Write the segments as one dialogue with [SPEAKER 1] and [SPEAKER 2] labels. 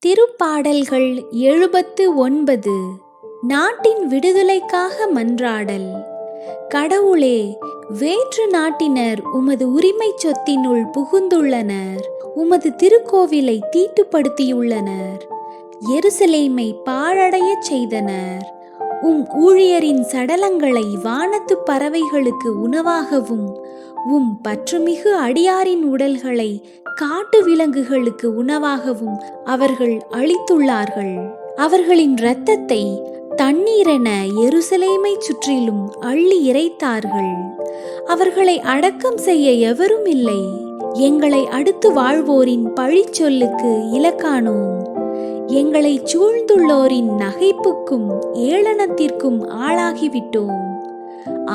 [SPEAKER 1] திருப்பாடல்கள் 79. நாட்டின் விடுதலைக்காக மன்றாடல். கடவுளே, வேற்று நாட்டினர் உமது உரிமை சொத்தினுள் புகுந்துள்ளனர். உமது திருக்கோவிலை தீட்டுப்படுத்தியுள்ளனர். எருசலேமை பாழடையச் செய்தனர். ஊழியரின் சடலங்களை வானத்து பறவைகளுக்கு உணவாகவும் பற்றுமிகு அடியாரின் உடல்களை காட்டு விலங்குகளுக்கு உணவாகவும் அவர்கள் அளித்துள்ளார்கள். அவர்களின் இரத்தத்தை தண்ணீரென எருசலேமை சுற்றிலும் அள்ளி இறைத்தார்கள். அவர்களை அடக்கம் செய்ய எவரும் இல்லை. எங்களை அடுத்து வாழ்வோரின் பழிச்சொல்லுக்கு இலக்கானோம். எங்களை சூழ்ந்துள்ளோரின் நகைப்புக்கும் ஏளனத்திற்கும் ஆளாகிவிட்டோம்.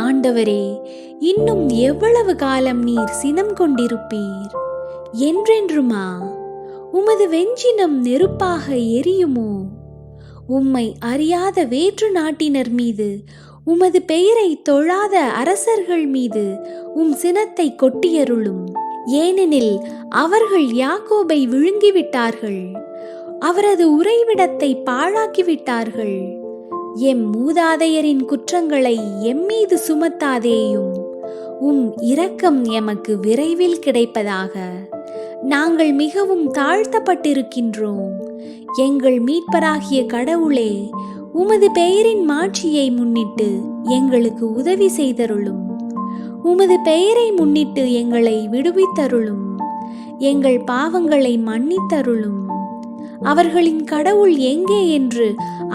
[SPEAKER 1] ஆண்டவரே, இன்னும் எவ்வளவு காலம் நீர் சினம் கொண்டிருப்பீர்? என்றென்றுமா? உமது வெஞ்சினம் நெருப்பாக எரியுமோ? உம்மை அறியாத வேற்று நாட்டினர் மீது, உமது பெயரை தொழாத அரசர்கள் மீது சினத்தை கொட்டியருளும். ஏனெனில் அவர்கள் யாக்கோபை விழுங்கிவிட்டார்கள், அவரது உறைவிடத்தை பாழாக்கிவிட்டார்கள். எம் மூதாதையரின் குற்றங்களை எம்மீது சுமத்தாதேயும். இரக்கம் எமக்கு விரைவில் கிடைப்பதாக. நாங்கள் மிகவும் தாழ்த்தப்பட்டிருக்கின்றோம். எங்கள் மீட்பராகிய கடவுளே, உமது பெயரின் மாட்சியை முன்னிட்டு எங்களுக்கு உதவி செய்தருளும். உமது பெயரை முன்னிட்டு எங்களை விடுவித்தருளும். எங்கள் பாவங்களை மன்னித்தருளும். அவர்களின் கடவுள் எங்கே என்று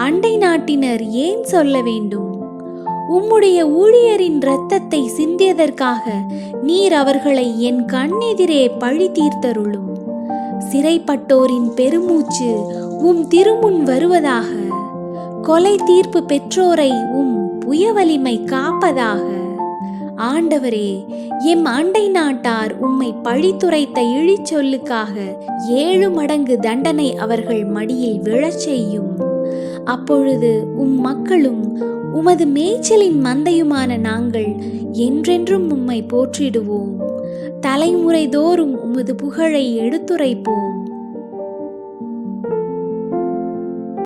[SPEAKER 1] அண்டை நாட்டினர் ஏன் சொல்ல வேண்டும்? உம்முடைய ஊழியரின் இரத்தத்தை சிந்தியதற்காக நீர் அவர்களை என் கண்ணெதிரே பழி தீர்த்தருளும். சிறைப்பட்டோரின் பெருமூச்சு திருமுன் வருவதாக. கொலை தீர்ப்பு பெற்றோரை புயவலிமை காப்பதாக. ஆண்டவரே, எம் அண்டை நாட்டார் உம்மை பழித்துரைத்த இழிச்சொல்லுக்காக 7 மடங்கு தண்டனை அவர்கள் மடியில் விழச் செய்யும். அப்பொழுது மக்களும் உமது மேய்ச்சலின் மந்தையுமான நாங்கள் என்றென்றும் உம்மை போற்றிடுவோம். தலைமுறை தோறும் உமது புகழை எடுத்துரைப்போம்.